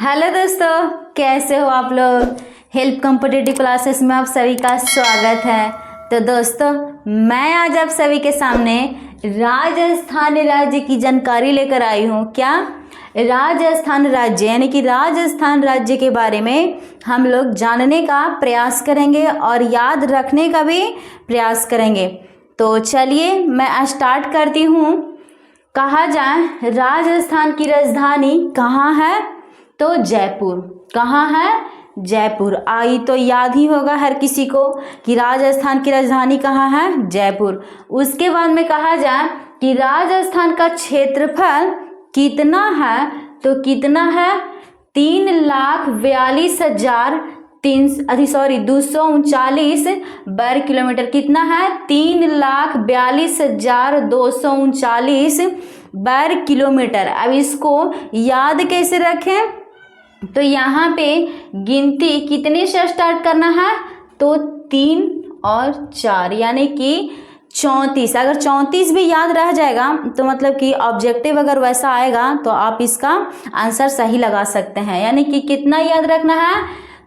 Hello दोस्तों, कैसे हो आप लोग। हेल्प कॉम्पिटिटिव क्लासेस में आप सभी का स्वागत है। तो दोस्तों, मैं आज आप सभी के सामने राजस्थान राज्य की जानकारी लेकर आई हूँ। क्या राजस्थान राज्य यानी कि राजस्थान राज्य के बारे में हम लोग जानने का प्रयास करेंगे और याद रखने का भी प्रयास करेंगे। तो चलिए मैं स्टार्ट करती हूँ। कहा जाए राजस्थान की राजधानी कहाँ है, तो जयपुर। कहाँ है? जयपुर। आई तो याद ही होगा हर किसी को कि राजस्थान की राजधानी कहाँ है, जयपुर। उसके बाद में कहा जाए कि राजस्थान का क्षेत्रफल कितना है, तो कितना है 3,42,239 वर्ग किलोमीटर। कितना है? 3,42,239 वर्ग किलोमीटर। अब इसको याद कैसे रखें, तो यहाँ पे गिनती कितने से स्टार्ट करना है, तो 3 और 4 यानी कि 34। अगर 34 भी याद रह जाएगा तो मतलब कि ऑब्जेक्टिव अगर वैसा आएगा तो आप इसका आंसर सही लगा सकते हैं। यानी कि कितना याद रखना है,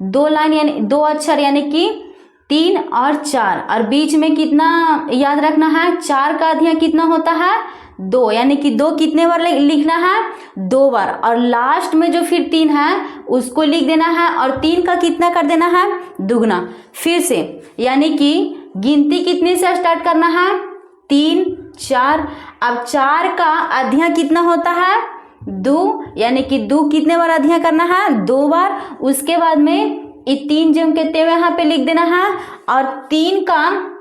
2 लाइन यानी 2 अक्षर यानी कि 3 और 4। और बीच में कितना याद रखना है, 4 का आधा कितना होता है, 2 यानी कि 2 कितने बार लिखना है, 2 बार। और लास्ट में जो फिर 3 है उसको लिख देना है और 3 का कितना कर देना है, दुगना। फिर से यानी कि गिनती कितने से स्टार्ट करना है, 3 4। अब 4 का आधा कितना होता है, 2 यानी कि 2 कितने बार आधा करना है, 2 बार। उसके बाद में ये 3 जम के तेवे यहाँ पे लिख देना है और 3 का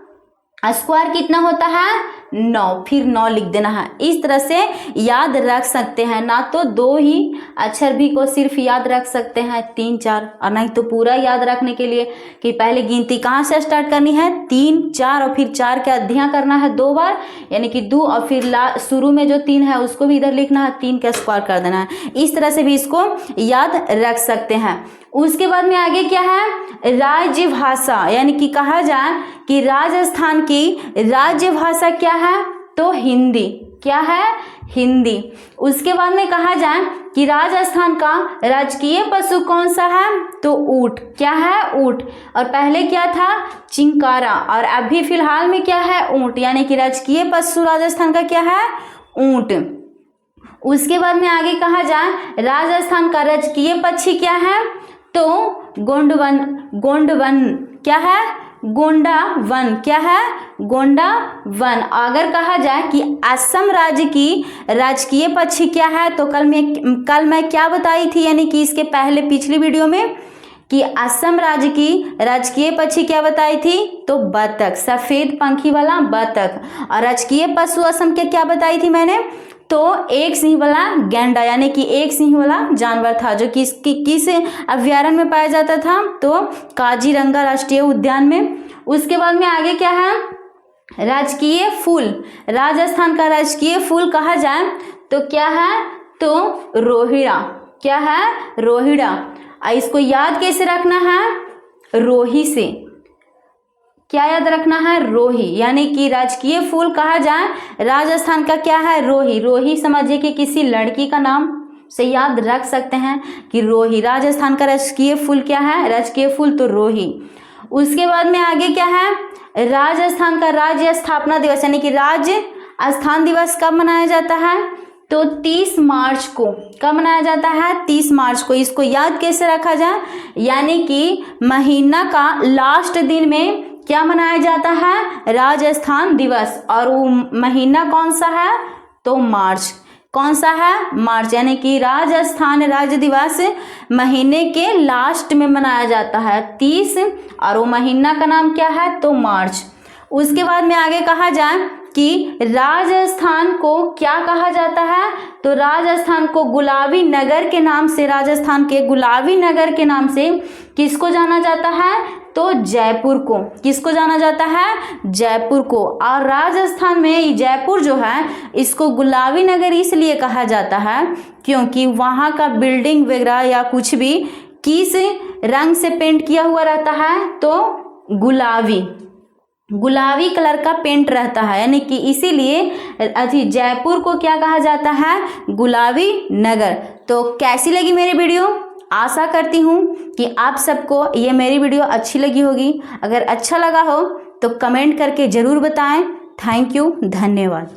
स्क्वायर कितना होता है, 9, फिर 9 लिख देना है। इस तरह से याद रख सकते हैं। ना तो 2 ही अक्षर भी को सिर्फ याद रख सकते हैं 3 4, और नहीं तो पूरा याद रखने के लिए कि पहले गिनती कहाँ से स्टार्ट करनी है, 3 4 और फिर 4 के अध्याय करना है 2 बार यानी कि 2, और फिर शुरू में जो 3 है उसको भी इधर लिखना है, 3 का स्क्वायर कर देना है। इस तरह से भी इसको याद रख सकते हैं। उसके बाद में आगे क्या है, राज्य भाषा यानी कि कहा जाए कि राजस्थान की राज्य भाषा क्या है, तो हिंदी। क्या है? हिंदी। उसके बाद में कहा जाए कि राजस्थान का राजकीय पशु कौन सा है, तो ऊंट। क्या है? ऊंट। और पहले क्या था, चिंकारा, और अभी फिलहाल में क्या है, ऊंट। यानी कि राजकीय पशु राजस्थान का क्या है, ऊंट। उसके बाद में आगे कहा जाए राजस्थान का राजकीय पक्षी क्या है, तो गोंडवन। गोंडवन क्या है, गोंडा वन। क्या है, गोंडा वन। अगर कहा जाए कि असम राज्य की राजकीय पक्षी क्या है, तो कल मैं क्या बताई थी, यानी कि इसके पहले पिछली वीडियो में कि असम राज्य की राजकीय पक्षी क्या बताई थी, तो बतख, सफेद पंखी वाला बतख। और राजकीय पशु असम के क्या बताई थी मैंने, तो एक सिंह वाला गैंडा, यानी कि एक सिंह वाला जानवर था जो किस अभ्यारण्य में पाया जाता था, तो काजीरंगा राष्ट्रीय उद्यान में। उसके बाद में आगे क्या है, राजकीय फूल। राजस्थान का राजकीय फूल कहा जाए तो क्या है, तो रोहिड़ा। क्या है, रोहिड़ा। इसको याद कैसे रखना है, रोही से। क्या याद रखना है, रोही। यानी कि राजकीय फूल कहा जाए राजस्थान का क्या है, रोही। रोही समझिए कि किसी लड़की का नाम से याद रख सकते हैं कि रोही। राजस्थान का राजकीय फूल क्या है, राजकीय फूल तो रोही। उसके बाद में आगे क्या है, राजस्थान का राज्य स्थापना दिवस यानी कि राज्य स्थान दिवस कब मनाया जाता है, तो 30 मार्च को। कब मनाया जाता है, 30 मार्च को। इसको याद कैसे रखा जाए, यानी कि महीना का लास्ट दिन में क्या मनाया जाता है, राजस्थान दिवस। और वो महीना कौन सा है, तो मार्च। कौन सा है, मार्च। यानी कि राजस्थान राज्य दिवस महीने के लास्ट में मनाया जाता है 30, और वो महीना का नाम क्या है, तो मार्च। उसके बाद में आगे कहा जाए कि राजस्थान को क्या कहा जाता है, तो राजस्थान को गुलाबी नगर के नाम से, राजस्थान के गुलाबी नगर के नाम से किसको जाना जाता है, तो जयपुर को। किसको जाना जाता है, जयपुर को। और राजस्थान में जयपुर जो है इसको गुलाबी नगर इसलिए कहा जाता है क्योंकि वहाँ का बिल्डिंग वगैरह या कुछ भी किस रंग से पेंट किया हुआ रहता है, तो गुलाबी। गुलाबी कलर का पेंट रहता है, यानी कि इसीलिए जयपुर को क्या कहा जाता है, गुलाबी नगर। तो कैसी लगी मेरी वीडियो, आशा करती हूँ कि आप सबको ये मेरी वीडियो अच्छी लगी होगी। अगर अच्छा लगा हो तो कमेंट करके ज़रूर बताएं। थैंक यू, धन्यवाद।